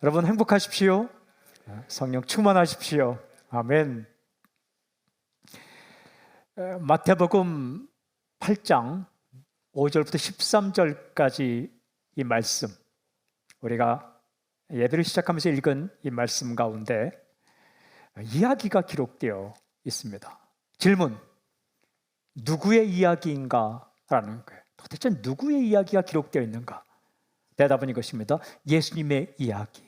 여러분 행복하십시오. 성령 충만하십시오. 아멘. 마태복음 8장 5절부터 13절까지 이 말씀, 우리가 예배를 시작하면서 읽은 이 말씀 가운데 이야기가 기록되어 있습니다. 질문, 누구의 이야기인가? 라는 거예요. 도대체 누구의 이야기가 기록되어 있는가? 대답은 이것입니다. 예수님의 이야기.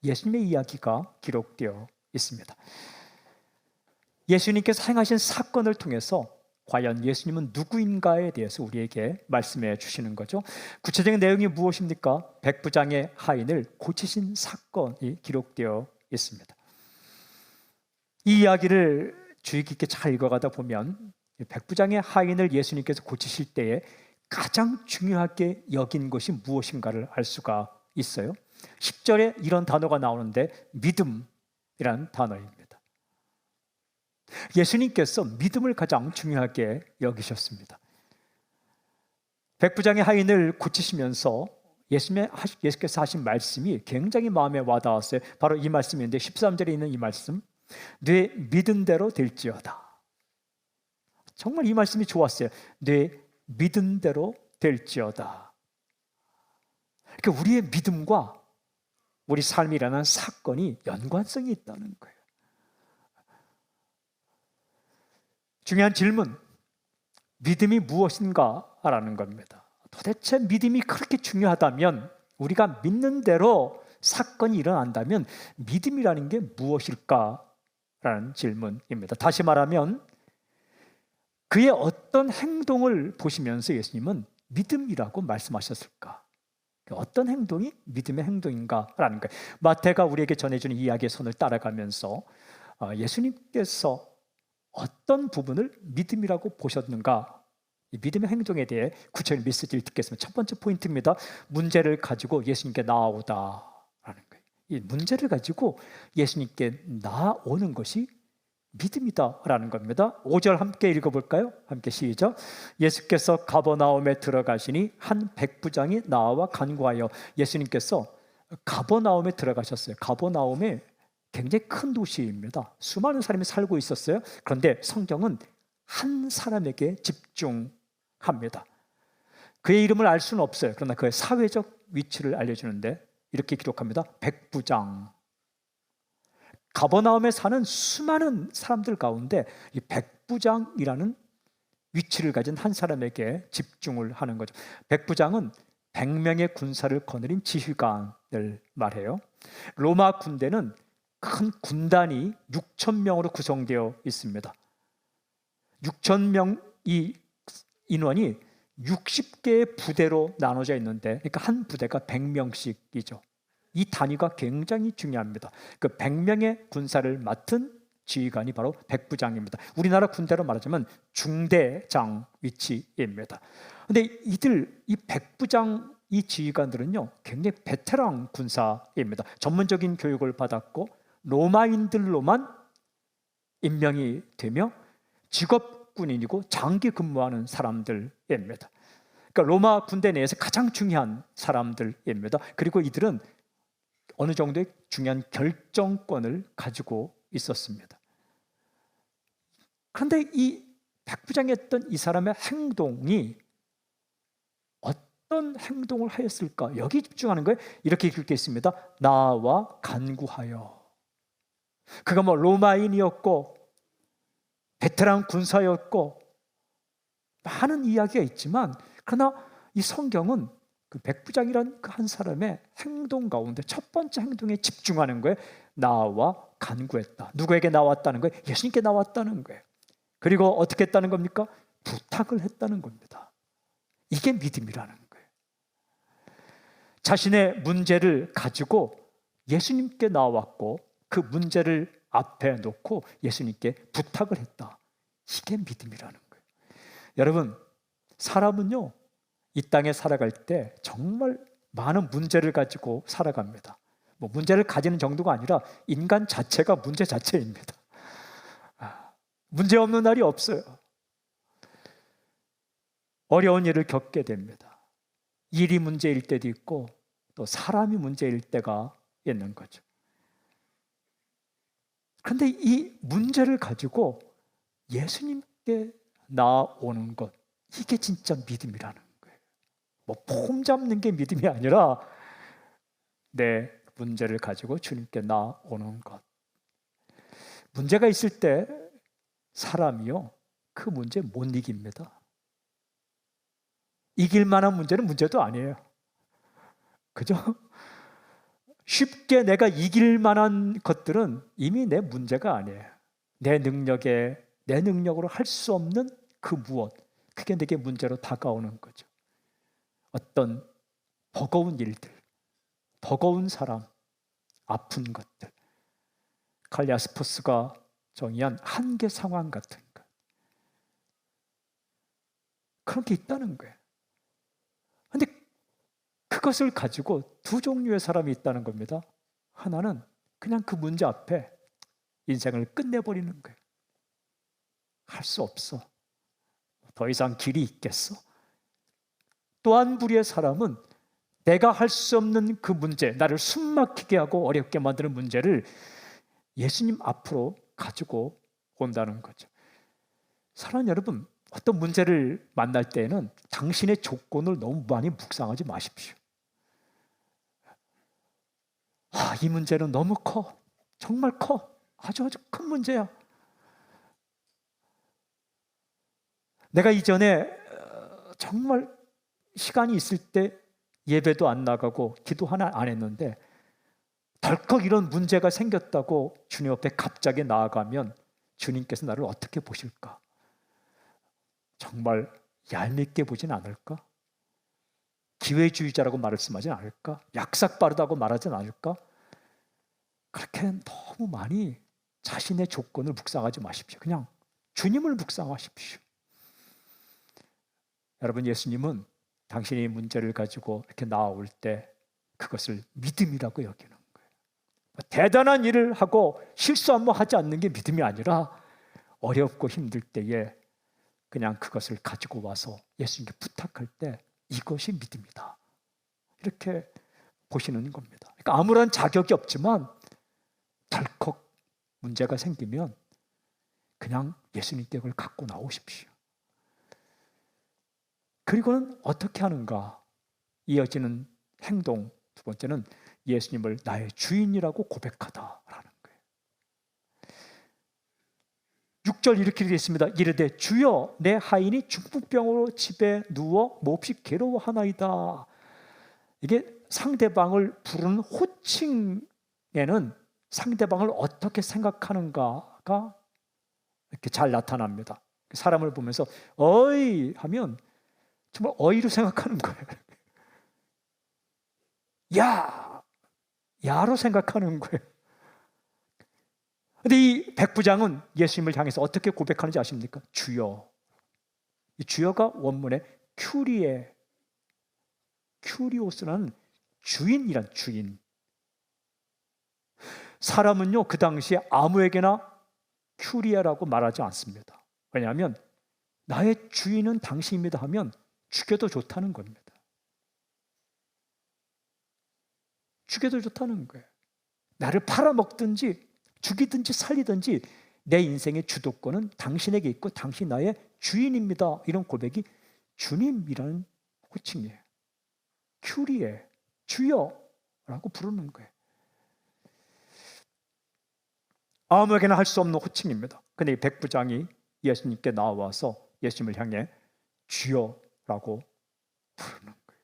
예수님의 이야기가 기록되어 있습니다. 예수님께서 행하신 사건을 통해서 과연 예수님은 누구인가에 대해서 우리에게 말씀해 주시는 거죠. 구체적인 내용이 무엇입니까? 백부장의 하인을 고치신 사건이 기록되어 있습니다. 이 이야기를 주의 깊게 잘 읽어가다 보면 백부장의 하인을 예수님께서 고치실 때에 가장 중요하게 여긴 것이 무엇인가를 알 수가 있어요. 10절에 이런 단어가 나오는데 믿음이라는 단어입니다. 예수님께서 믿음을 가장 중요하게 여기셨습니다. 백부장의 하인을 고치시면서 예수께서 하신 말씀이 굉장히 마음에 와닿았어요. 바로 이 말씀인데 13절에 있는 이 말씀, 내 믿은 대로 될지어다. 정말 이 말씀이 좋았어요. 내 믿은 대로 될지어다. 그러니까 우리의 믿음과 우리 삶이라는 사건이 연관성이 있다는 거예요. 중요한 질문, 믿음이 무엇인가라는 겁니다. 도대체 믿음이 그렇게 중요하다면, 우리가 믿는 대로 사건이 일어난다면 믿음이라는 게 무엇일까라는 질문입니다. 다시 말하면 그의 어떤 행동을 보시면서 예수님은 믿음이라고 말씀하셨을까? 어떤 행동이 믿음의 행동인가라는 거예요. 마태가 우리에게 전해주는 이야기의 선을 따라가면서 예수님께서 어떤 부분을 믿음이라고 보셨는가, 이 믿음의 행동에 대해 구체적인 메시지를 듣겠습니다. 첫 번째 포인트입니다. 문제를 가지고 예수님께 나아오다라는 거예요. 이 문제를 가지고 예수님께 나아오는 것이 믿음이다라는 겁니다. 5절 함께 읽어볼까요? 함께 시작. 예수께서 가버나움에 들어가시니 한 백부장이 나와 간구하여. 예수님께서 가버나움에 들어가셨어요. 가버나움에 굉장히 큰 도시입니다. 수많은 사람이 살고 있었어요. 그런데 성경은 한 사람에게 집중합니다. 그의 이름을 알 수는 없어요. 그러나 그의 사회적 위치를 알려주는데 이렇게 기록합니다. 백부장. 가버나움에 사는 수많은 사람들 가운데 이 백부장이라는 위치를 가진 한 사람에게 집중을 하는 거죠. 백부장은 100명의 군사를 거느린 지휘관을 말해요. 로마 군대는 큰 군단이 6,000명으로 구성되어 있습니다. 6,000명 이 인원이 60개의 부대로 나눠져 있는데, 그러니까 한 부대가 100명씩이죠. 이 단위가 굉장히 중요합니다. 그 100명의 군사를 맡은 지휘관이 바로 백부장입니다. 우리나라 군대로 말하자면 중대장 위치입니다. 그런데 이 백부장 이 지휘관들은요, 굉장히 베테랑 군사입니다. 전문적인 교육을 받았고 로마인들로만 임명이 되며 직업군인이고 장기 근무하는 사람들입니다. 그러니까 로마 군대 내에서 가장 중요한 사람들입니다. 그리고 이들은 어느 정도의 중요한 결정권을 가지고 있었습니다. 그런데 이 백부장이 했던 이 사람의 행동이 어떤 행동을 하였을까? 여기 집중하는 거예요. 이렇게 읽겠습니다. 나와 간구하여. 그가 뭐 로마인이었고 베테랑 군사였고 많은 이야기가 있지만, 그러나 이 성경은 그 백부장이란 그 한 사람의 행동 가운데 첫 번째 행동에 집중하는 거예요. 나와 간구했다. 누구에게 나왔다는 거예요? 예수님께 나왔다는 거예요. 그리고 어떻게 했다는 겁니까? 부탁을 했다는 겁니다. 이게 믿음이라는 거예요. 자신의 문제를 가지고 예수님께 나왔고 그 문제를 앞에 놓고 예수님께 부탁을 했다. 이게 믿음이라는 거예요. 여러분, 사람은요, 이 땅에 살아갈 때 정말 많은 문제를 가지고 살아갑니다. 뭐 문제를 가지는 정도가 아니라 인간 자체가 문제 자체입니다. 문제 없는 날이 없어요. 어려운 일을 겪게 됩니다. 일이 문제일 때도 있고 또 사람이 문제일 때가 있는 거죠. 그런데 이 문제를 가지고 예수님께 나오는 것, 이게 진짜 믿음이라는 거예요. 뭐 폼 잡는 게 믿음이 아니라 내 문제를 가지고 주님께 나오는 것. 문제가 있을 때 사람이요, 그 문제 못 이깁니다. 이길 만한 문제는 문제도 아니에요. 그죠? 쉽게 내가 이길 만한 것들은 이미 내 문제가 아니에요. 내 능력으로 할 수 없는 그 무엇, 그게 내게 문제로 다가오는 거죠. 어떤 버거운 일들, 버거운 사람, 아픈 것들, 칼리아스포스가 정의한 한계 상황 같은 것, 그런 게 있다는 거예요. 그런데 그것을 가지고 두 종류의 사람이 있다는 겁니다. 하나는 그냥 그 문제 앞에 인생을 끝내버리는 거예요. 할 수 없어. 더 이상 길이 있겠어. 또 한 부류의 사람은 내가 할 수 없는 그 문제, 나를 숨막히게 하고 어렵게 만드는 문제를 예수님 앞으로 가지고 온다는 거죠. 사랑하는 여러분, 어떤 문제를 만날 때에는 당신의 조건을 너무 많이 묵상하지 마십시오. 이 문제는 너무 커. 정말 커. 아주 큰 문제야. 내가 이전에 정말 시간이 있을 때 예배도 안 나가고 기도 하나 안 했는데 덜컥 이런 문제가 생겼다고 주님 앞에 갑자기 나아가면 주님께서 나를 어떻게 보실까? 정말 얄밉게 보진 않을까? 기회주의자라고 말씀하진 않을까? 약삭 빠르다고 말하진 않을까? 그렇게 너무 많이 자신의 조건을 묵상하지 마십시오. 그냥 주님을 묵상하십시오. 여러분, 예수님은 당신이 문제를 가지고 이렇게 나올 때 그것을 믿음이라고 여기는 거예요. 대단한 일을 하고 실수 한번 하지 않는 게 믿음이 아니라 어렵고 힘들 때에 그냥 그것을 가지고 와서 예수님께 부탁할 때 이것이 믿음이다. 이렇게 보시는 겁니다. 그러니까 아무런 자격이 없지만 덜컥 문제가 생기면 그냥 예수님께 그걸 갖고 나오십시오. 그리고는 어떻게 하는가? 이어지는 행동, 두 번째는 예수님을 나의 주인이라고 고백하다라는 거예요. 6절 이렇게 되어 있습니다. 이르되 주여 내 하인이 중풍병으로 집에 누워 몹시 괴로워하나이다. 이게 상대방을 부르는 호칭에는 상대방을 어떻게 생각하는가가 이렇게 잘 나타납니다. 사람을 보면서 어이 하면 정말 어이로 생각하는 거예요. 야로 생각하는 거예요. 근데 이 백부장은 예수님을 향해서 어떻게 고백하는지 아십니까? 주여. 이 주여가 원문에 큐리오스라는 주인이란 주인. 사람은요, 그 당시에 아무에게나 큐리아라고 말하지 않습니다. 왜냐하면 나의 주인은 당신입니다 하면 죽여도 좋다는 겁니다. 죽여도 좋다는 거예요. 나를 팔아먹든지 죽이든지 살리든지 내 인생의 주도권은 당신에게 있고 당신 나의 주인입니다. 이런 고백이 주님이라는 호칭이에요. 큐리에, 주여라고 부르는 거예요. 아무에게나 할 수 없는 호칭입니다. 근데 이 백부장이 예수님께 나와서 예수님을 향해 주여라고 부르는 거예요.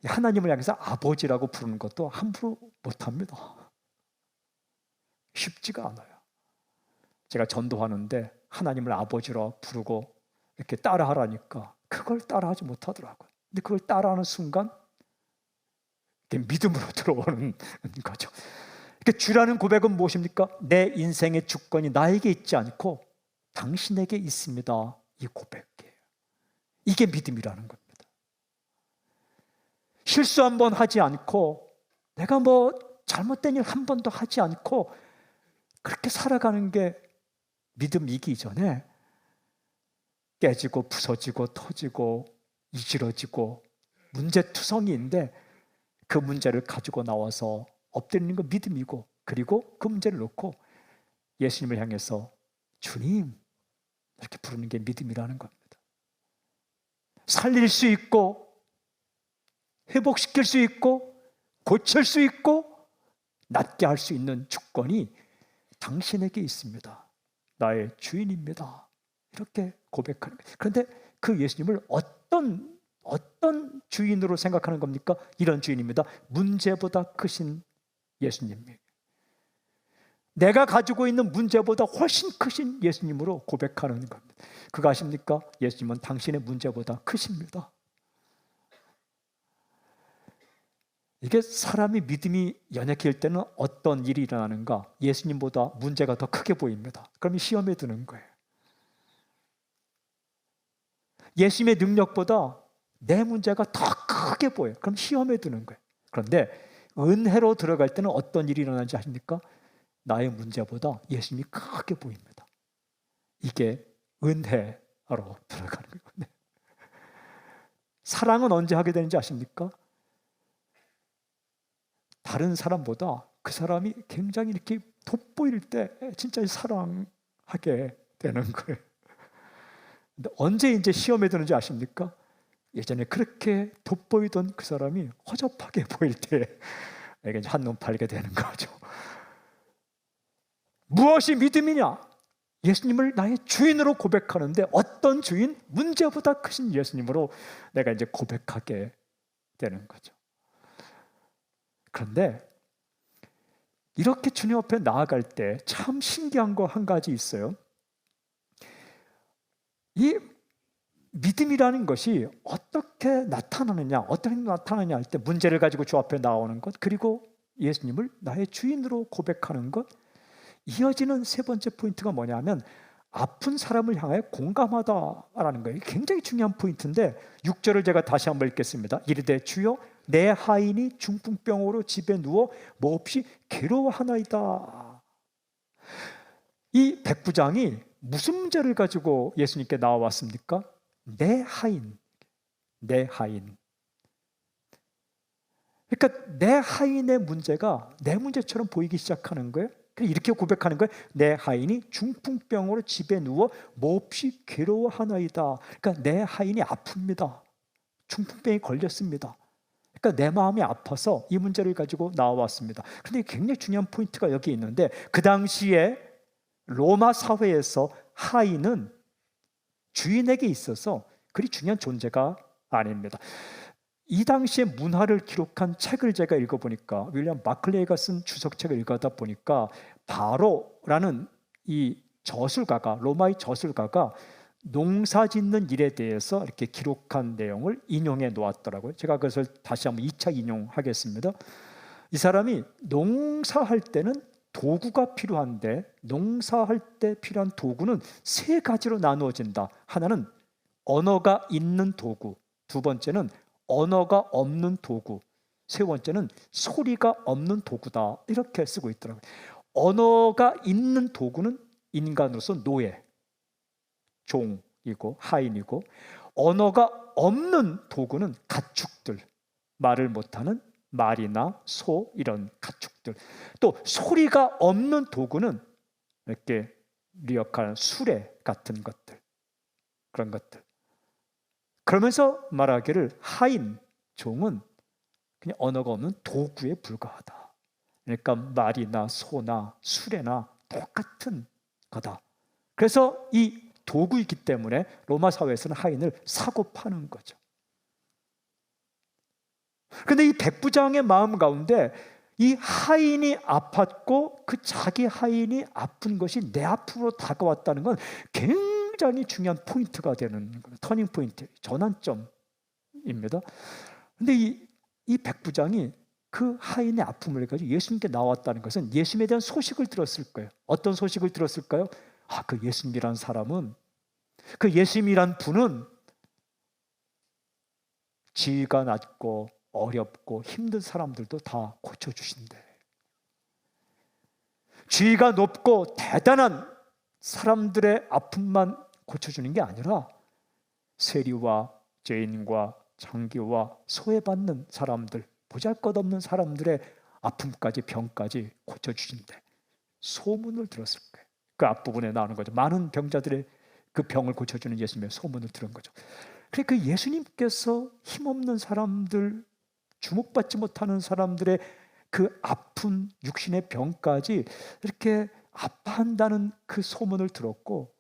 하나님을 향해서 아버지라고 부르는 것도 함부로 못합니다. 쉽지가 않아요. 제가 전도하는데 하나님을 아버지로 부르고 이렇게 따라하라니까 그걸 따라하지 못하더라고요. 근데 그걸 따라하는 순간 믿음으로 들어오는 거죠. 그러니까 주라는 고백은 무엇입니까? 내 인생의 주권이 나에게 있지 않고 당신에게 있습니다. 이 고백이에요. 이게 믿음이라는 겁니다. 실수 한 번 하지 않고 내가 잘못된 일 한 번도 하지 않고 그렇게 살아가는 게 믿음이기 전에 깨지고 부서지고 터지고 이지러지고 문제투성이인데 그 문제를 가지고 나와서 엎드리는 건 믿음이고, 그리고 그 문제를 놓고 예수님을 향해서 주님 이렇게 부르는 게 믿음이라는 겁니다. 살릴 수 있고 회복시킬 수 있고 고칠 수 있고 낫게 할 수 있는 주권이 당신에게 있습니다. 나의 주인입니다. 이렇게 고백하는 거예요. 그런데 그 예수님을 어떤 주인으로 생각하는 겁니까? 이런 주인입니다. 문제보다 크신 예수님. 내가 가지고 있는 문제보다 훨씬 크신 예수님으로 고백하는 겁니다. 그거 아십니까? 예수님은 당신의 문제보다 크십니다. 이게 사람이 믿음이 연약해질 때는 어떤 일이 일어나는가? 예수님보다 문제가 더 크게 보입니다. 그러면 시험에 드는 거예요. 예수님의 능력보다 내 문제가 더 크게 보여요. 그럼 시험에 드는 거예요. 그런데 은혜로 들어갈 때는 어떤 일이 일어나는지 아십니까? 나의 문제보다 예수님이 크게 보입니다. 이게 은혜로 들어가는 거예요. 사랑은 언제 하게 되는지 아십니까? 다른 사람보다 그 사람이 굉장히 이렇게 돋보일 때 진짜 사랑하게 되는 거예요. 근데 언제 이제 시험에 드는지 아십니까? 예전에 그렇게 돋보이던 그 사람이 허접하게 보일 때 이게 한눈 팔게 되는 거죠. 무엇이 믿음이냐? 예수님을 나의 주인으로 고백하는데 어떤 주인? 문제보다 크신 예수님으로 내가 이제 고백하게 되는 거죠. 그런데 이렇게 주님 앞에 나아갈 때 참 신기한 거 한 가지 있어요. 이 믿음이라는 것이 어떻게 나타나느냐, 어떻게 나타나느냐 할 때 문제를 가지고 주 앞에 나오는 것, 그리고 예수님을 나의 주인으로 고백하는 것, 이어지는 세 번째 포인트가 뭐냐면 아픈 사람을 향해 공감하다라는 거예요. 굉장히 중요한 포인트인데 6절을 제가 다시 한번 읽겠습니다. 이르되 주여 내 하인이 중풍병으로 집에 누워 몹시 괴로워하나이다. 이 백부장이 무슨 문제를 가지고 예수님께 나와왔습니까? 내 하인. 그러니까 내 하인의 문제가 내 문제처럼 보이기 시작하는 거예요. 이렇게 고백하는 거예요. 내 하인이 중풍병으로 집에 누워 몹시 괴로워하나이다. 그러니까 내 하인이 아픕니다. 중풍병이 걸렸습니다. 그러니까 내 마음이 아파서 이 문제를 가지고 나와왔습니다. 그런데 굉장히 중요한 포인트가 여기 있는데 그 당시에 로마 사회에서 하인은 주인에게 있어서 그리 중요한 존재가 아닙니다. 이 당시의 문화를 기록한 책을 제가 읽어보니까 윌리엄 마클레이가 쓴 주석책을 읽어다 보니까 바로라는 이 저술가가, 로마의 저술가가 농사 짓는 일에 대해서 이렇게 기록한 내용을 인용해 놓았더라고요. 제가 그것을 다시 한번 2차 인용하겠습니다. 이 사람이 농사할 때는 도구가 필요한데 농사할 때 필요한 도구는 세 가지로 나누어진다. 하나는 언어가 있는 도구, 두 번째는 언어가 없는 도구, 세 번째는 소리가 없는 도구다. 이렇게 쓰고 있더라고요. 언어가 있는 도구는 인간으로서 노예, 종이고 하인이고, 언어가 없는 도구는 가축들, 말을 못하는 말이나 소 이런 가축들, 또 소리가 없는 도구는 이렇게 리어카는 수레 같은 것들, 그런 것들. 그러면서 말하기를 하인, 종은 그냥 언어가 없는 도구에 불과하다. 그러니까 말이나 소나 수레나 똑같은 거다. 그래서 이 도구이기 때문에 로마 사회에서는 하인을 사고 파는 거죠. 그런데 이 백부장의 마음 가운데 이 하인이 아팠고 그 자기 하인이 아픈 것이 내 앞으로 다가왔다는 건 굉장히 중요한 포인트가 되는 거예요. 터닝 포인트, 전환점입니다. 그런데 이 백부장이 그 하인의 아픔을 가지고 예수님께 나왔다는 것은 예수님에 대한 소식을 들었을 거예요. 어떤 소식을 들었을까요? 그 예수님이란 사람은, 그 예수님이란 분은 지위가 낮고 어렵고 힘든 사람들도 다 고쳐주신대. 지위가 높고 대단한 사람들의 아픔만 고쳐주는 게 아니라 세리와 죄인과 장기와 소외받는 사람들, 보잘것없는 사람들의 아픔까지 병까지 고쳐주신대. 소문을 들었을 거예요. 그 앞부분에 나오는 거죠. 많은 병자들의 그 병을 고쳐주는 예수님의 소문을 들은 거죠. 그러니까 그 예수님께서 힘없는 사람들, 주목받지 못하는 사람들의 그 아픈 육신의 병까지 이렇게 아파한다는 그 소문을 들었고,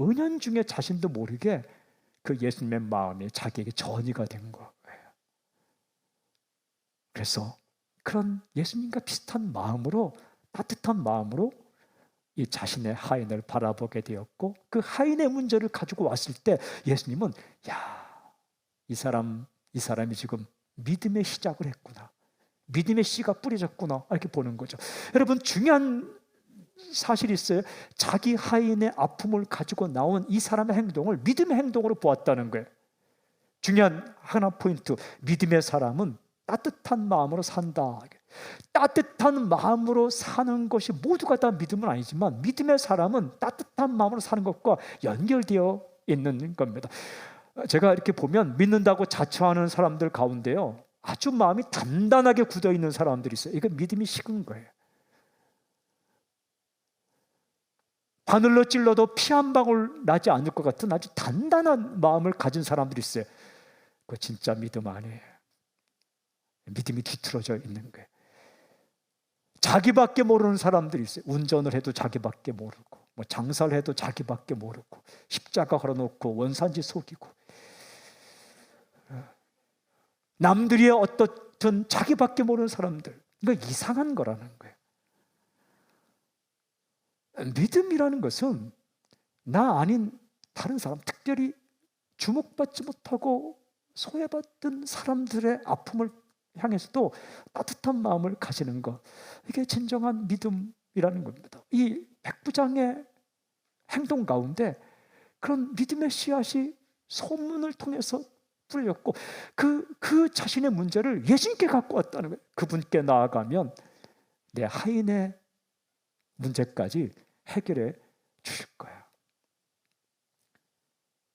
은연중에 자신도 모르게 그 예수님의 마음이 자기에게 전이가 된 거예요. 그래서 그런 예수님과 비슷한 마음으로, 따뜻한 마음으로 이 자신의 하인을 바라보게 되었고, 그 하인의 문제를 가지고 왔을 때 예수님은 이 사람이 지금 믿음의 시작을 했구나, 믿음의 씨가 뿌려졌구나, 이렇게 보는 거죠. 여러분, 중요한 사실이 있어요. 자기 하인의 아픔을 가지고 나온 이 사람의 행동을 믿음의 행동으로 보았다는 거예요. 중요한 하나 포인트, 믿음의 사람은 따뜻한 마음으로 산다. 따뜻한 마음으로 사는 것이 모두가 다 믿음은 아니지만, 믿음의 사람은 따뜻한 마음으로 사는 것과 연결되어 있는 겁니다. 제가 이렇게 보면 믿는다고 자처하는 사람들 가운데요, 아주 마음이 단단하게 굳어 있는 사람들이 있어요. 이건 믿음이 식은 거예요. 바늘로 찔러도 피 한 방울 나지 않을 것 같은 아주 단단한 마음을 가진 사람들이 있어요. 그거 진짜 믿음 아니에요. 믿음이 뒤틀어져 있는 거예요. 자기밖에 모르는 사람들이 있어요. 운전을 해도 자기밖에 모르고, 뭐 장사를 해도 자기밖에 모르고, 십자가 걸어놓고 원산지 속이고, 남들이 어떻든 자기밖에 모르는 사람들, 이거 이상한 거라는 거예요. 믿음이라는 것은 나 아닌 다른 사람, 특별히 주목받지 못하고 소외받은 사람들의 아픔을 향해서도 따뜻한 마음을 가지는 것, 이게 진정한 믿음이라는 겁니다. 이 백부장의 행동 가운데 그런 믿음의 씨앗이 소문을 통해서 뿌렸고, 그 자신의 문제를 예수님께 갖고 왔다는 거예요. 그분께 나아가면 내 하인의 문제까지 해결해 주실 거야.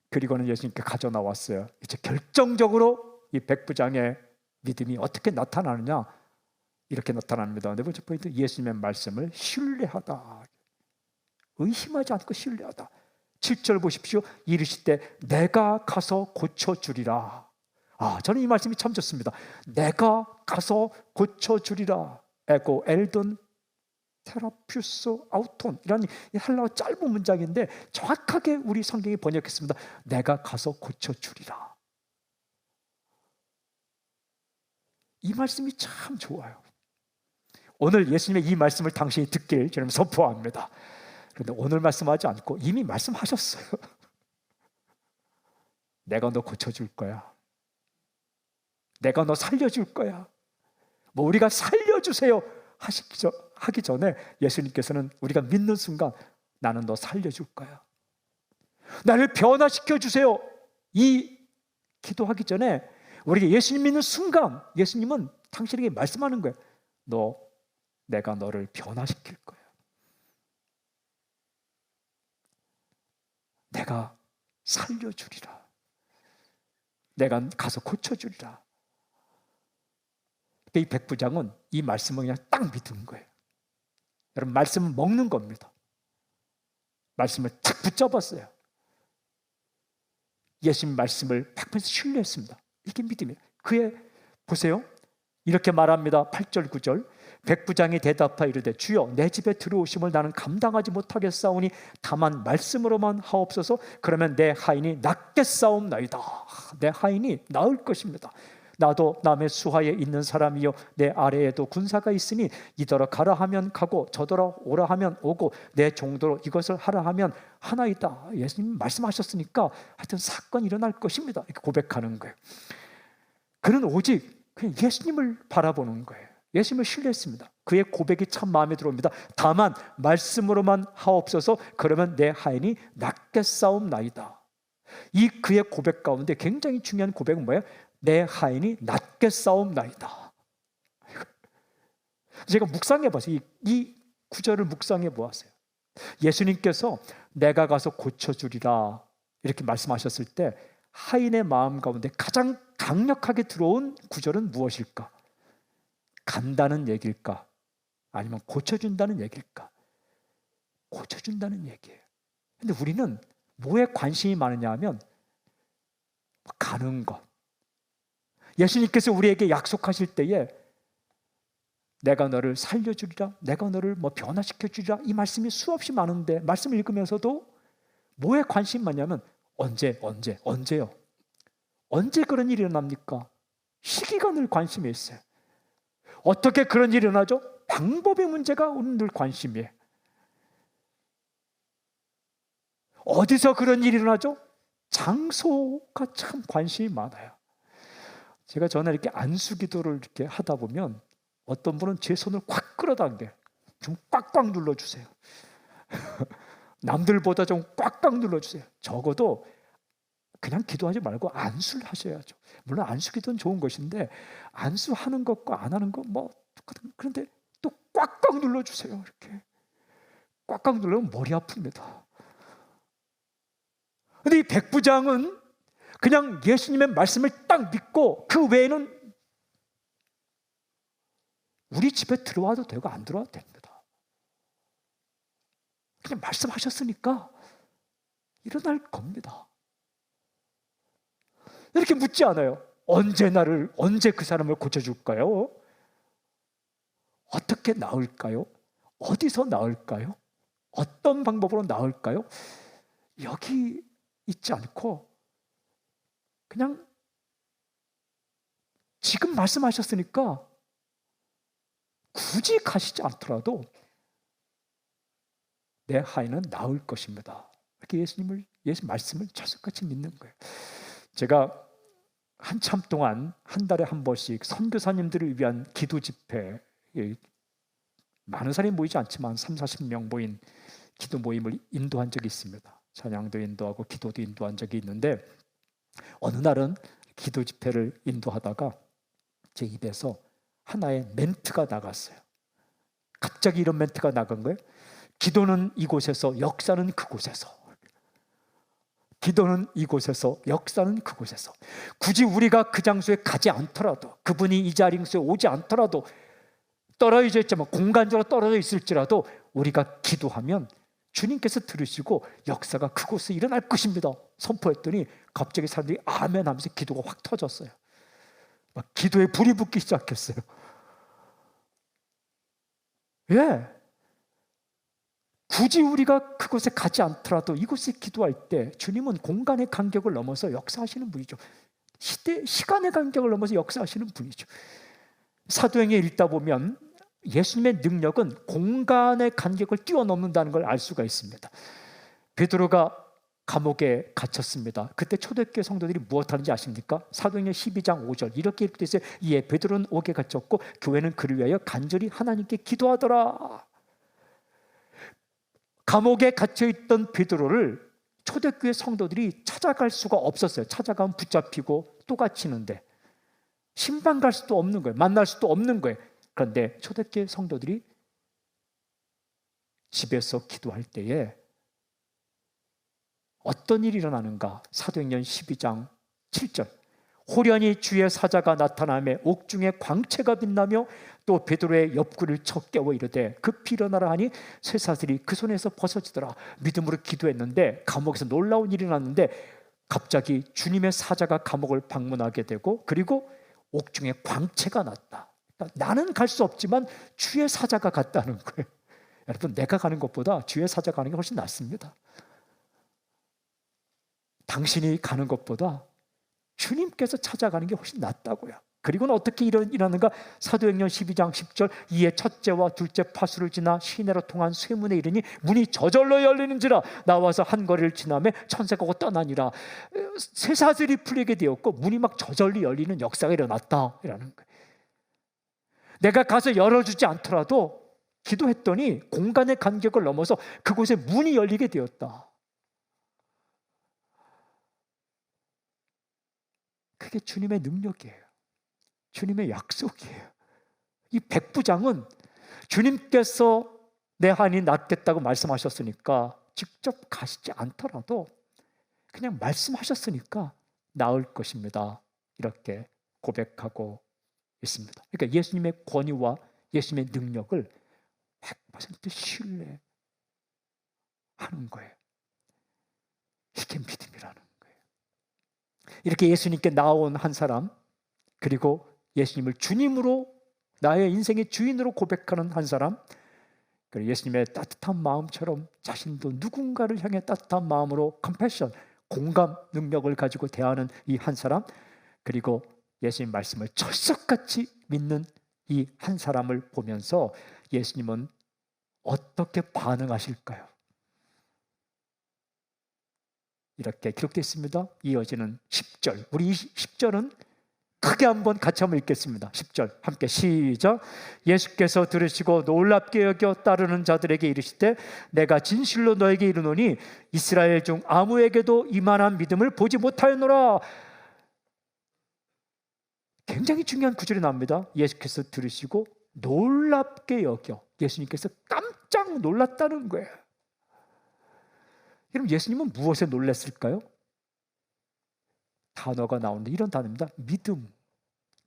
그리고는 예수님께 가져 나왔어요. 이제 결정적으로 이 백부장의 믿음이 어떻게 나타나느냐, 이렇게 나타납니다. 네 번째 포인트, 예수님의 말씀을 신뢰하다. 의심하지 않고 신뢰하다. 7절 보십시오. 이르실 때 내가 가서 고쳐주리라. 저는 이 말씀이 참 좋습니다. 내가 가서 고쳐주리라. 에고 엘돈 테라퓨스 아우톤, 이런 헬라어 짧은 문장인데 정확하게 우리 성경이 번역했습니다. 내가 가서 고쳐주리라. 이 말씀이 참 좋아요. 오늘 예수님의 이 말씀을 당신이 듣길 저는 선포합니다. 그런데 오늘 말씀하지 않고 이미 말씀하셨어요. 내가 너 고쳐줄 거야. 내가 너 살려줄 거야. 뭐 우리가 살려주세요 하기 전에 예수님께서는 우리가 믿는 순간 나는 너 살려줄 거야. 나를 변화시켜 주세요. 이 기도하기 전에 우리가 예수님 믿는 순간 예수님은 당신에게 말씀하는 거예요. 내가 너를 변화시킬 거야. 내가 살려주리라. 내가 가서 고쳐주리라. 이 백부장은 이 말씀을 그냥 딱 믿은 거예요. 여러분, 말씀은 먹는 겁니다. 말씀을 탁 붙잡았어요. 예수님 말씀을 100% 신뢰했습니다. 이게 믿음이에요. 보세요. 이렇게 말합니다. 8절 9절. 백부장이 대답하여 이르되 주여 내 집에 들어오심을 나는 감당하지 못하겠사오니 다만 말씀으로만 하옵소서. 그러면 내 하인이 낫겠사옵나이다. 내 하인이 나을 것입니다. 나도 남의 수하에 있는 사람이요 내 아래에도 군사가 있으니 이더러 가라 하면 가고 저더러 오라 하면 오고 내 종도로 이것을 하라 하면 하나이다. 예수님 말씀하셨으니까 하여튼 사건이 일어날 것입니다. 이렇게 고백하는 거예요. 그는 오직 그냥 예수님을 바라보는 거예요. 예수님을 신뢰했습니다. 그의 고백이 참 마음에 들어옵니다. 다만 말씀으로만 하옵소서. 그러면 내 하인이 낫겠사옵나이다. 이 그의 고백 가운데 굉장히 중요한 고백은 뭐예요? 내 하인이 낫겠사옵나이다. 제가 묵상해 봤어요. 이 구절을 묵상해 보았어요. 예수님께서 내가 가서 고쳐주리라 이렇게 말씀하셨을 때 하인의 마음 가운데 가장 강력하게 들어온 구절은 무엇일까? 간다는 얘기일까? 아니면 고쳐준다는 얘기일까? 고쳐준다는 얘기예요. 근데 우리는 뭐에 관심이 많으냐 하면 가는 것. 예수님께서 우리에게 약속하실 때에 내가 너를 살려주리라, 내가 너를 변화시켜주리라, 이 말씀이 수없이 많은데 말씀을 읽으면서도 뭐에 관심이 많냐면 언제요? 언제 그런 일이 일어납니까? 시기가 늘 관심이 있어요. 어떻게 그런 일이 일어나죠? 방법의 문제가 우리는 늘 관심이에요. 어디서 그런 일이 일어나죠? 장소가 참 관심이 많아요. 제가 전에 이렇게 안수기도를 이렇게 하다 보면 어떤 분은 제 손을 꽉 끌어당겨요. 좀 꽉꽉 눌러주세요. 남들보다 좀 꽉꽉 눌러주세요. 적어도 그냥 기도하지 말고 안수를 하셔야죠. 물론 안수기도는 좋은 것인데 안수하는 것과 안 하는 것 그런데 또 꽉꽉 눌러주세요. 이렇게 꽉꽉 누르면 머리 아픕니다. 근데 이 백부장은 그냥 예수님의 말씀을 딱 믿고 그 외에는 우리 집에 들어와도 되고 안 들어와도 됩니다. 그냥 말씀하셨으니까 일어날 겁니다. 이렇게 묻지 않아요. 언제 그 사람을 고쳐줄까요? 어떻게 나을까요? 어디서 나을까요? 어떤 방법으로 나을까요? 여기 있지 않고 그냥 지금 말씀하셨으니까 굳이 가시지 않더라도 내 하인은 나을 것입니다. 이렇게 예수 말씀을 철석같이 믿는 거예요. 제가 한참 동안 한 달에 한 번씩 선교사님들을 위한 기도 집회, 많은 사람이 모이지 않지만 30-40명 모인 기도 모임을 인도한 적이 있습니다. 찬양도 인도하고 기도도 인도한 적이 있는데 어느 날은 기도 집회를 인도하다가 제 입에서 하나의 멘트가 나갔어요. 갑자기 이런 멘트가 나간 거예요. 기도는 이곳에서, 역사는 그곳에서. 기도는 이곳에서, 역사는 그곳에서. 굳이 우리가 그 장소에 가지 않더라도, 그분이 이 자리에 오지 않더라도, 떨어져 있지만 공간적으로 떨어져 있을지라도 우리가 기도하면 주님께서 들으시고 역사가 그곳에 일어날 것입니다. 선포했더니 갑자기 사람들이 아멘 하면서 기도가 확 터졌어요. 막 기도에 불이 붙기 시작했어요. 예. 굳이 우리가 그곳에 가지 않더라도 이곳에 기도할 때 주님은 공간의 간격을 넘어서 역사하시는 분이죠. 시간의 간격을 넘어서 역사하시는 분이죠. 사도행에 읽다 보면 예수님의 능력은 공간의 간격을 뛰어넘는다는 걸 알 수가 있습니다. 베드로가 감옥에 갇혔습니다. 그때 초대교회 성도들이 무엇 하는지 아십니까? 사도행전 12장 5절 이렇게 읽고 있어요. 이에 베드로는 옥에 갇혔고 교회는 그를 위하여 간절히 하나님께 기도하더라. 감옥에 갇혀있던 베드로를 초대교회 성도들이 찾아갈 수가 없었어요. 찾아가면 붙잡히고 또 갇히는데 신방 갈 수도 없는 거예요. 만날 수도 없는 거예요. 그런데 초대교회 성도들이 집에서 기도할 때에 어떤 일이 일어나는가? 사도행전 12장 7절 호련히 주의 사자가 나타나며 옥중에 광채가 빛나며 또 베드로의 옆구리를 쳐 깨워 이르되 급히 일어나라 하니 쇠사슬이 그 손에서 벗어지더라. 믿음으로 기도했는데 감옥에서 놀라운 일이 났는데 갑자기 주님의 사자가 감옥을 방문하게 되고 그리고 옥중에 광채가 났다. 그러니까 나는 갈 수 없지만 주의 사자가 갔다는 거예요. 여러분, 내가 가는 것보다 주의 사자가 가는 게 훨씬 낫습니다. 당신이 가는 것보다 주님께서 찾아가는 게 훨씬 낫다고요. 그리고는 어떻게 일어나는가? 사도행전 12장 10절 이에 첫째와 둘째 파수를 지나 시내로 통한 쇠문에 이르니 문이 저절로 열리는지라 나와서 한 거리를 지나며 천사가 오고 떠나니라. 쇠사슬이 풀리게 되었고 문이 막 저절로 열리는 역사가 일어났다 이라는 거예요. 내가 가서 열어주지 않더라도 기도했더니 공간의 간격을 넘어서 그곳에 문이 열리게 되었다. 그게 주님의 능력이에요. 주님의 약속이에요. 이 백부장은 주님께서 내 한이 낫겠다고 말씀하셨으니까 직접 가시지 않더라도 그냥 말씀하셨으니까 나을 것입니다. 이렇게 고백하고 있습니다. 그러니까 예수님의 권위와 예수님의 능력을 100% 신뢰하는 거예요. 이게 믿음이라는 거예요. 이렇게 예수님께 나온 한 사람, 그리고 예수님을 주님으로, 나의 인생의 주인으로 고백하는 한 사람, 그리고 예수님의 따뜻한 마음처럼 자신도 누군가를 향해 따뜻한 마음으로 컴패션, 공감 능력을 가지고 대하는 이 한 사람, 그리고 예수님 말씀을 철석같이 믿는 이 한 사람을 보면서 예수님은 어떻게 반응하실까요? 이렇게 기록되어 있습니다. 이어지는 10절. 우리 이 10절은 크게 한번 같이 한번 읽겠습니다. 10절 함께 시작. 예수께서 들으시고 놀랍게 여겨 따르는 자들에게 이르시되 내가 진실로 너에게 이르노니 이스라엘 중 아무에게도 이만한 믿음을 보지 못하였노라. 굉장히 중요한 구절이 나옵니다. 예수께서 들으시고 놀랍게 여겨. 예수님께서 깜짝 놀랐다는 거예요. 여러분, 예수님은 무엇에 놀랐을까요? 단어가 나오는데 이런 단어입니다. 믿음.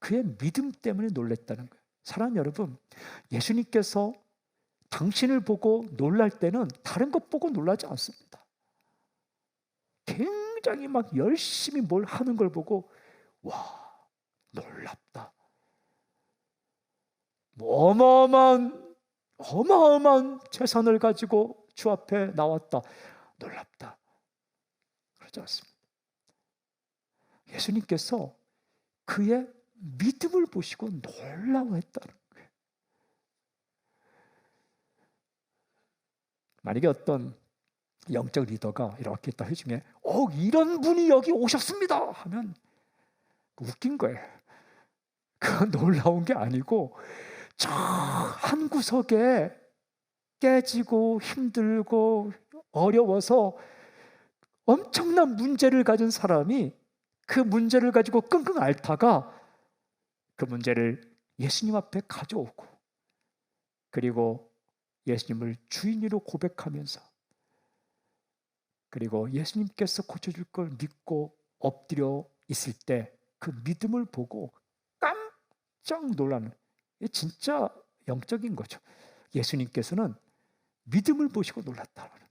그의 믿음 때문에 놀랐다는 거예요. 사랑하는 여러분, 예수님께서 당신을 보고 놀랄 때는 다른 것 보고 놀라지 않습니다. 굉장히 막 열심히 뭘 하는 걸 보고 와, 놀랍다. 어마어마한 재산을 가지고 주 앞에 나왔다. 놀랍다. 그러지 않습니다. 예수님께서 그의 믿음을 보시고 놀라워했다는 거예요. 만약에 어떤 영적 리더가 이렇게 딱 해주면 이런 분이 여기 오셨습니다 하면 웃긴 거예요. 그건 놀라운 게 아니고 저 한 구석에 깨지고 힘들고 어려워서 엄청난 문제를 가진 사람이 그 문제를 가지고 끙끙 앓다가 그 문제를 예수님 앞에 가져오고, 그리고 예수님을 주인으로 고백하면서, 그리고 예수님께서 고쳐줄 걸 믿고 엎드려 있을 때 그 믿음을 보고 깜짝 놀라는, 진짜 영적인 거죠. 예수님께서는 믿음을 보시고 놀랐다는 거예요.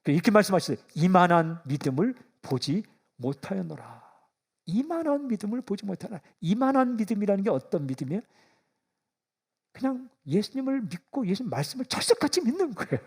이렇게 말씀하시죠. 이만한 믿음을 보지 못하였노라. 이만한 믿음을 보지 못하였노라. 이만한 믿음이라는 게 어떤 믿음이에요? 그냥 예수님을 믿고 예수님 말씀을 철석같이 믿는 거예요.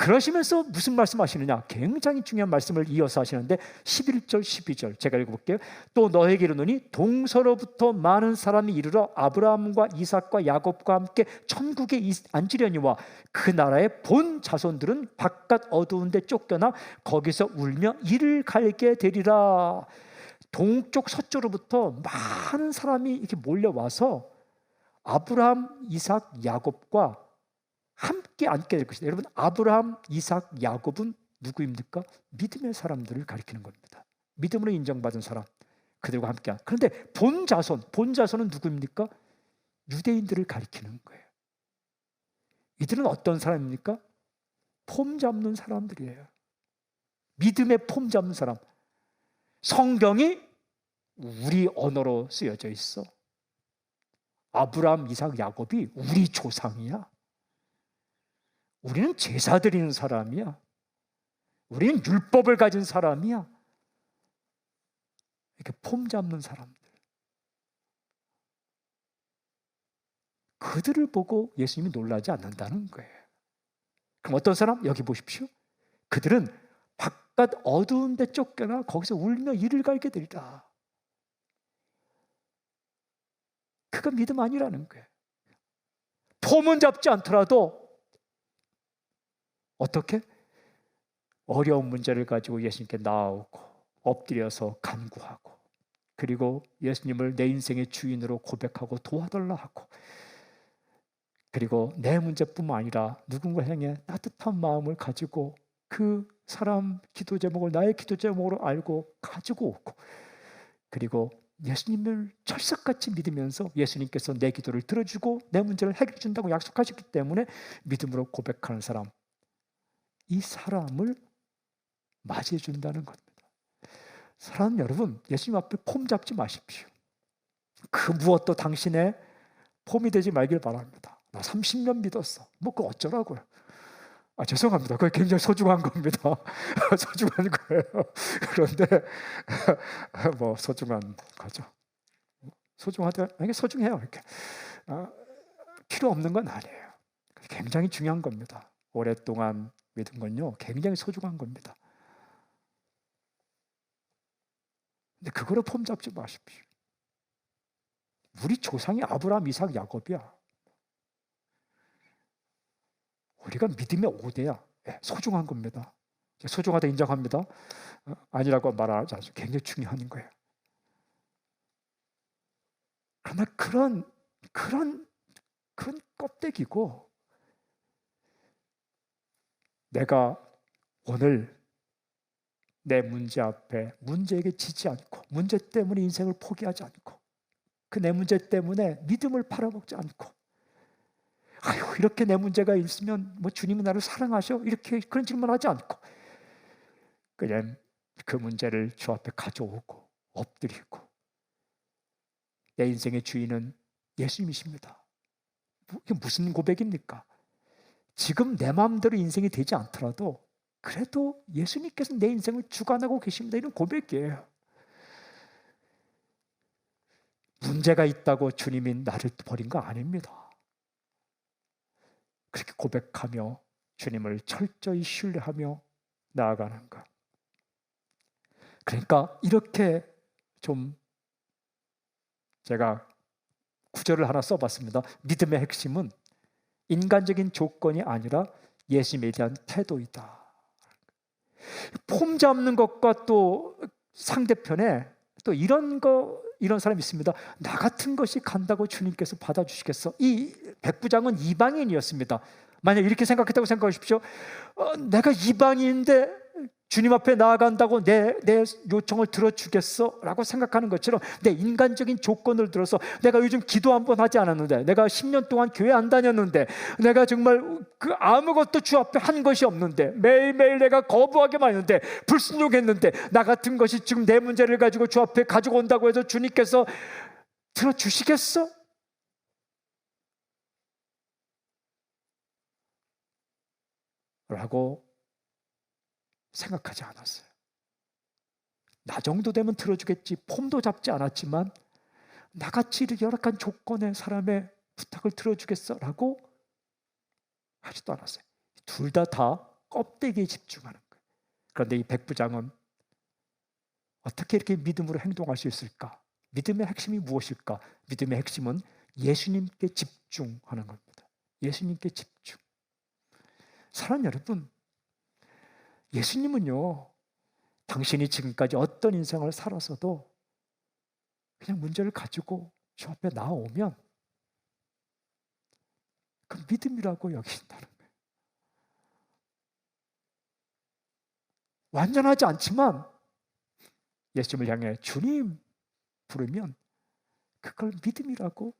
그러시면서 무슨 말씀하시느냐? 굉장히 중요한 말씀을 이어서 하시는데 11절 12절 제가 읽어볼게요. 또 너에게 이르노니 동서로부터 많은 사람이 이르러 아브라함과 이삭과 야곱과 함께 천국에 앉으려니와 그 나라의 본 자손들은 바깥 어두운 데 쫓겨나 거기서 울며 이를 갈게 되리라. 동쪽 서쪽으로부터 많은 사람이 이렇게 몰려와서 아브라함, 이삭, 야곱과 함께 앉게 될 것이다. 여러분, 아브라함, 이삭, 야곱은 누구입니까? 믿음의 사람들을 가리키는 겁니다. 믿음으로 인정받은 사람, 그들과 함께. 그런데 본자손은 누구입니까? 유대인들을 가리키는 거예요. 이들은 어떤 사람입니까? 폼 잡는 사람들이에요. 믿음의 폼 잡는 사람. 성경이 우리 언어로 쓰여져 있어. 아브라함, 이삭, 야곱이 우리 조상이야. 우리는 제사 드리는 사람이야. 우리는 율법을 가진 사람이야. 이렇게 폼 잡는 사람들. 그들을 보고 예수님이 놀라지 않는다는 거예요. 그럼 어떤 사람? 여기 보십시오. 그들은 바깥 어두운 데 쫓겨나 거기서 울며 이를 갈게 되리라. 그건 믿음 아니라는 거예요. 폼은 잡지 않더라도 어떻게? 어려운 문제를 가지고 예수님께 나오고 엎드려서 간구하고, 그리고 예수님을 내 인생의 주인으로 고백하고 도와달라 하고, 그리고 내 문제뿐만 아니라 누군가 향해 따뜻한 마음을 가지고 그 사람 기도 제목을 나의 기도 제목으로 알고 가지고 오고, 그리고 예수님을 철석같이 믿으면서 예수님께서 내 기도를 들어주고 내 문제를 해결해 준다고 약속하셨기 때문에 믿음으로 고백하는 사람, 이 사람을 맞이해 준다는 겁니다. 사랑하는 여러분, 예수님 앞에 폼 잡지 마십시오. 그 무엇도 당신의 폼이 되지 말길 바랍니다. 나 30년 믿었어. 뭐 그거 어쩌라고요. 죄송합니다. 그게 굉장히 소중한 겁니다. 소중한 거예요. 그런데 뭐 소중한 거죠. 소중하다. 이게 소중해요. 이렇게 필요 없는 건 아니에요. 굉장히 중요한 겁니다. 오랫동안 믿은 건요, 굉장히 소중한 겁니다. 근데 그거를 폼 잡지 마십시오. 우리 조상이 아브라함, 이삭, 야곱이야. 우리가 믿음의 5대야. 소중한 겁니다. 소중하다 인정합니다. 아니라고 말하지 않죠. 굉장히 중요한 거예요. 그러나 그런 껍데기고, 내가 오늘 내 문제 앞에 문제에게 지지 않고, 문제 때문에 인생을 포기하지 않고, 그 내 문제 때문에 믿음을 팔아먹지 않고, 아유 이렇게 내 문제가 있으면 뭐 주님은 나를 사랑하셔? 이렇게 그런 질문하지 않고, 그냥 그 문제를 주 앞에 가져오고 엎드리고, 내 인생의 주인은 예수님이십니다. 이게 무슨 고백입니까? 지금 내 마음대로 인생이 되지 않더라도 그래도 예수님께서 내 인생을 주관하고 계십니다. 이런 고백이에요. 문제가 있다고 주님이 나를 버린 거 아닙니다. 그렇게 고백하며 주님을 철저히 신뢰하며 나아가는 것. 그러니까 이렇게 좀 제가 구절을 하나 써봤습니다. 믿음의 핵심은 인간적인 조건이 아니라 예수님에 대한 태도이다. 폼 잡는 것과 또 상대편에 또 이런 사람이 있습니다. 나 같은 것이 간다고 주님께서 받아주시겠어? 이 백부장은 이방인이었습니다. 만약 이렇게 생각했다고 생각하십시오. 내가 이방인인데 주님 앞에 나아간다고 내 요청을 들어주겠어? 라고 생각하는 것처럼 내 인간적인 조건을 들어서, 내가 요즘 기도 한 번 하지 않았는데, 내가 10년 동안 교회 안 다녔는데, 내가 정말 아무것도 주 앞에 한 것이 없는데, 매일매일 내가 거부하게만 했는데, 불순종했는데, 나 같은 것이 지금 내 문제를 가지고 주 앞에 가지고 온다고 해서 주님께서 들어주시겠어? 라고 생각하지 않았어요. 나 정도 되면 들어주겠지, 폼도 잡지 않았지만 나같이 이렇게 열악한 조건의 사람의 부탁을 들어주겠어? 라고 하지도 않았어요. 둘 다 껍데기에 집중하는 거예요. 그런데 이 백부장은 어떻게 이렇게 믿음으로 행동할 수 있을까? 믿음의 핵심이 무엇일까? 믿음의 핵심은 예수님께 집중하는 겁니다. 예수님께 집중. 사랑하는 여러분, 예수님은요, 당신이 지금까지 어떤 인생을 살아서도 그냥 문제를 가지고 주 앞에 나오면 그 믿음이라고 여기신다는 거예요. 완전하지 않지만 예수님을 향해 주님 부르면 그걸 믿음이라고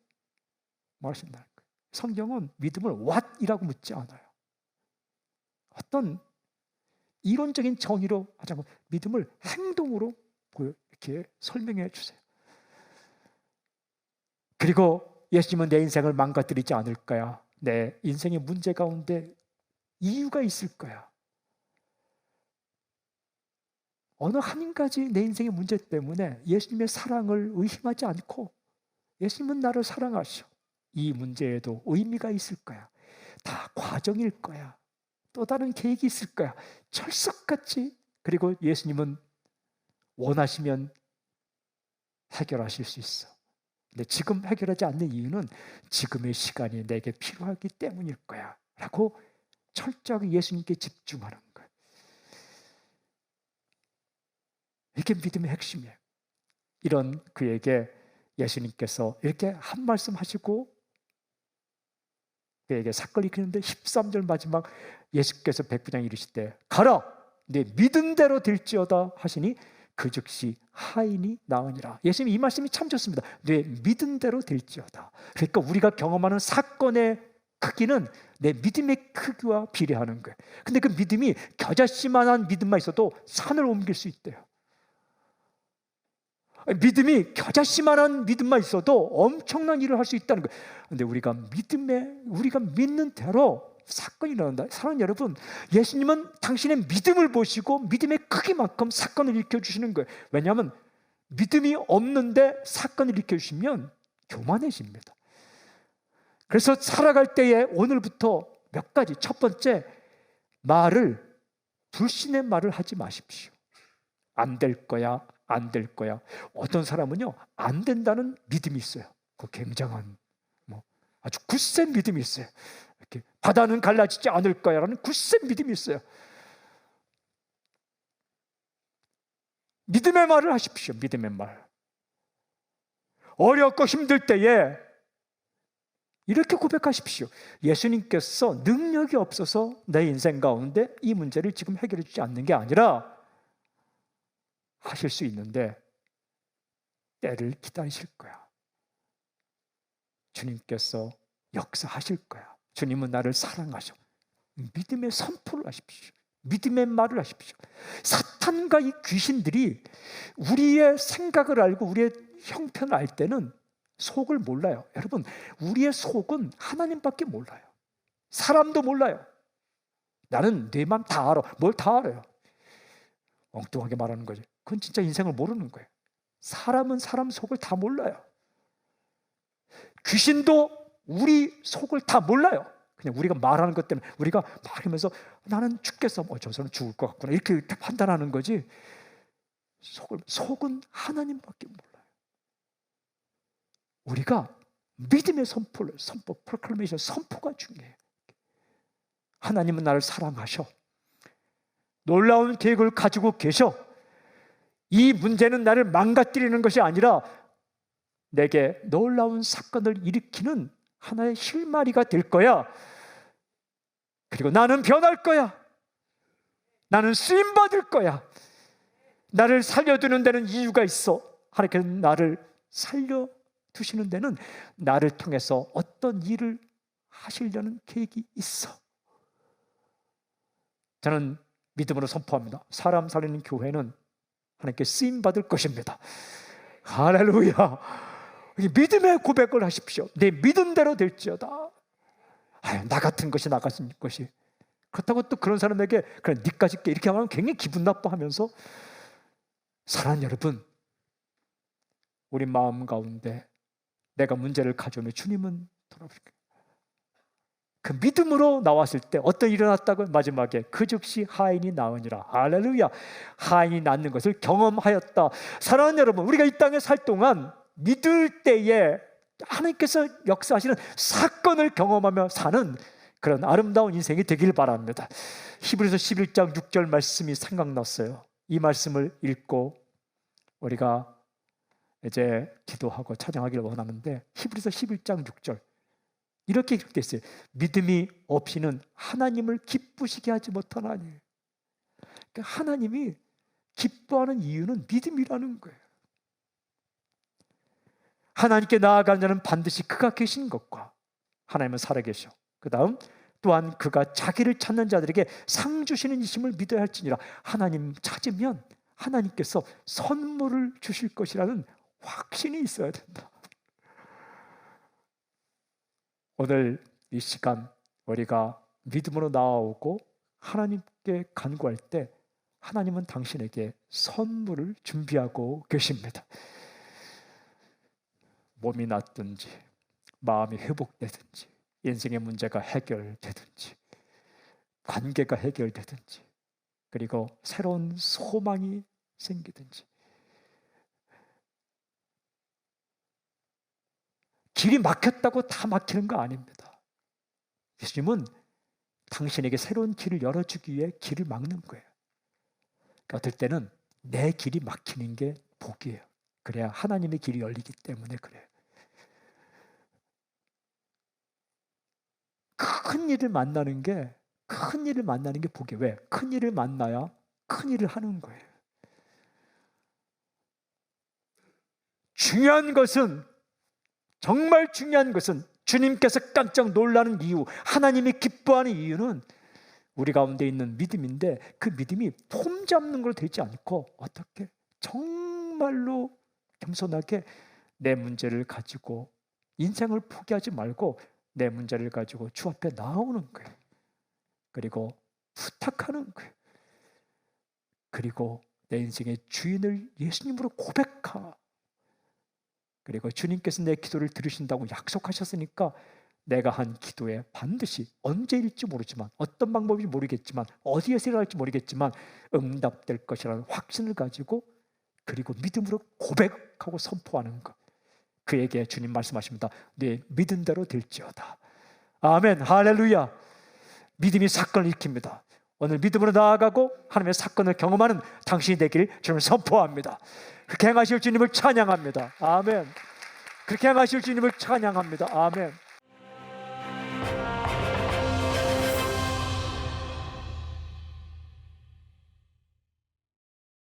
말하신다는 거예요. 성경은 믿음을 what이라고 묻지 않아요. 어떤 이론적인 정의로 하지 않고 믿음을 행동으로 이렇게 설명해 주세요. 그리고 예수님은 내 인생을 망가뜨리지 않을 거야. 내 인생의 문제 가운데 이유가 있을 거야. 어느 한 가지 내 인생의 문제 때문에 예수님의 사랑을 의심하지 않고, 예수님은 나를 사랑하셔. 이 문제에도 의미가 있을 거야. 다 과정일 거야. 또 다른 계획이 있을 거야. 철석같이. 그리고 예수님은 원하시면 해결하실 수 있어. 근데 지금 해결하지 않는 이유는 지금의 시간이 내게 필요하기 때문일 거야. 라고 철저하게 예수님께 집중하는 거예요. 이게 믿음의 핵심이에요. 이런 그에게 예수님께서 이렇게 한 말씀 하시고 그에게 사건을 일으키는데 13절 마지막 예수께서 백부장이 이르시되 가라, 내 믿은 대로 될지어다 하시니 그 즉시 하인이 나으니라. 예수님이 이 말씀이 참 좋습니다. 내 믿은 대로 될지어다. 그러니까 우리가 경험하는 사건의 크기는 내 믿음의 크기와 비례하는 거예요. 근데 그 믿음이 겨자씨만한 믿음만 있어도 산을 옮길 수 있대요. 믿음이 겨자씨만한 믿음만 있어도 엄청난 일을 할 수 있다는 거예요. 근데 우리가 믿는 대로 사건이 일어난다. 사랑하는 여러분, 예수님은 당신의 믿음을 보시고 믿음의 크기만큼 사건을 일으켜주시는 거예요. 왜냐하면 믿음이 없는데 사건을 일으켜주시면 교만해집니다. 그래서 살아갈 때에 오늘부터 몇 가지, 첫 번째, 불신의 말을 하지 마십시오. 안 될 거야, 안 될 거야. 어떤 사람은요, 안 된다는 믿음이 있어요. 그 굉장한 아주 굳센 믿음이 있어요. 이렇게 바다는 갈라지지 않을 거야라는 굳센 믿음이 있어요. 믿음의 말을 하십시오. 믿음의 말. 어렵고 힘들 때에 이렇게 고백하십시오. 예수님께서 능력이 없어서 내 인생 가운데 이 문제를 지금 해결해 주지 않는 게 아니라 하실 수 있는데 때를 기다리실 거야. 주님께서 역사하실 거야. 주님은 나를 사랑하셔. 믿음의 선포를 하십시오. 믿음의 말을 하십시오. 사탄과 이 귀신들이 우리의 생각을 알고 우리의 형편을 알 때는 속을 몰라요. 여러분, 우리의 속은 하나님밖에 몰라요. 사람도 몰라요. 나는 내 맘 다 알아. 뭘 다 알아요? 엉뚱하게 말하는 거지. 그건 진짜 인생을 모르는 거예요. 사람은 사람 속을 다 몰라요. 귀신도 우리 속을 다 몰라요. 그냥 우리가 말하는 것 때문에 우리가 말하면서 나는 죽겠어. 저 사람 죽을 것 같구나. 이렇게 판단하는 거지. 속은 하나님밖에 몰라요. 우리가 믿음의 프로클레이션, 선포가 중요해요. 하나님은 나를 사랑하셔. 놀라운 계획을 가지고 계셔. 이 문제는 나를 망가뜨리는 것이 아니라 내게 놀라운 사건을 일으키는 하나의 실마리가 될 거야. 그리고 나는 변할 거야. 나는 쓰임받을 거야. 나를 살려두는 데는 이유가 있어. 하나님께서 나를 살려두시는 데는 나를 통해서 어떤 일을 하시려는 계획이 있어. 저는 믿음으로 선포합니다. 사람 살리는 교회는 하나님께 쓰임받을 것입니다. 할렐루야. 믿음의 고백을 하십시오. 내 믿은 대로 될지어다. 나 같은 것이 나 같은 것이. 그렇다고 또 그런 사람에게 그래 니까짓 게 이렇게 하면 굉장히 기분 나빠하면서, 사랑하는 여러분, 우리 마음 가운데 내가 문제를 가져오면 주님은 돌아보실게요. 그 믿음으로 나왔을 때 어떤 일이 일어났다고요? 마지막에 그 즉시 하인이 나으니라. 할렐루야. 하인이 낫는 것을 경험하였다. 사랑하는 여러분, 우리가 이 땅에 살 동안 믿을 때에 하나님께서 역사하시는 사건을 경험하며 사는 그런 아름다운 인생이 되길 바랍니다. 히브리서 11장 6절 말씀이 생각났어요. 이 말씀을 읽고 우리가 이제 기도하고 찬양하기를 원하는데, 히브리서 11장 6절 이렇게 기록되어 있어요. 믿음이 없이는 하나님을 기쁘시게 하지 못하나니. 그러니까 하나님이 기뻐하는 이유는 믿음이라는 거예요. 하나님께 나아가는 자는 반드시 그가 계신 것과 하나님은 살아계셔. 그 다음 또한 그가 자기를 찾는 자들에게 상 주시는 이심을 믿어야 할지니라. 하나님 찾으면 하나님께서 선물을 주실 것이라는 확신이 있어야 된다. 오늘 이 시간 우리가 믿음으로 나아오고 하나님께 간구할 때 하나님은 당신에게 선물을 준비하고 계십니다. 몸이 낫든지 마음이 회복되든지 인생의 문제가 해결되든지 관계가 해결되든지 그리고 새로운 소망이 생기든지 길이 막혔다고 다 막히는 거 아닙니다. 예수님은 당신에게 새로운 길을 열어주기 위해 길을 막는 거예요. 그러니까 어떨 때는 내 길이 막히는 게 복이에요. 그래야 하나님의 길이 열리기 때문에 그래요. 큰 일을 만나는 게 복이에요. 왜? 큰 일을 만나야 큰 일을 하는 거예요. 정말 중요한 것은 주님께서 깜짝 놀라는 이유, 하나님이 기뻐하는 이유는 우리 가운데 있는 믿음인데, 그 믿음이 폼 잡는 걸로 되지 않고 어떻게 정말로 겸손하게 내 문제를 가지고 인생을 포기하지 말고 내 문제를 가지고 주 앞에 나오는 거예요. 그리고 부탁하는 거예요. 그리고 내 인생의 주인을 예수님으로 고백하. 그리고 주님께서 내 기도를 들으신다고 약속하셨으니까 내가 한 기도에 반드시 언제일지 모르지만 어떤 방법인지 모르겠지만 어디에서 일어날지 모르겠지만 응답될 것이라는 확신을 가지고 그리고 믿음으로 고백하고 선포하는 것. 그에게 주님 말씀하십니다. 네 믿은 대로 될지어다. 아멘. 할렐루야. 믿음이 사건을 일으킵니다. 오늘 믿음으로 나아가고 하나님의 사건을 경험하는 당신이 되길 주님을 선포합니다. 그렇게 행하실 주님을 찬양합니다. 아멘. 그렇게 행하실 주님을 찬양합니다. 아멘.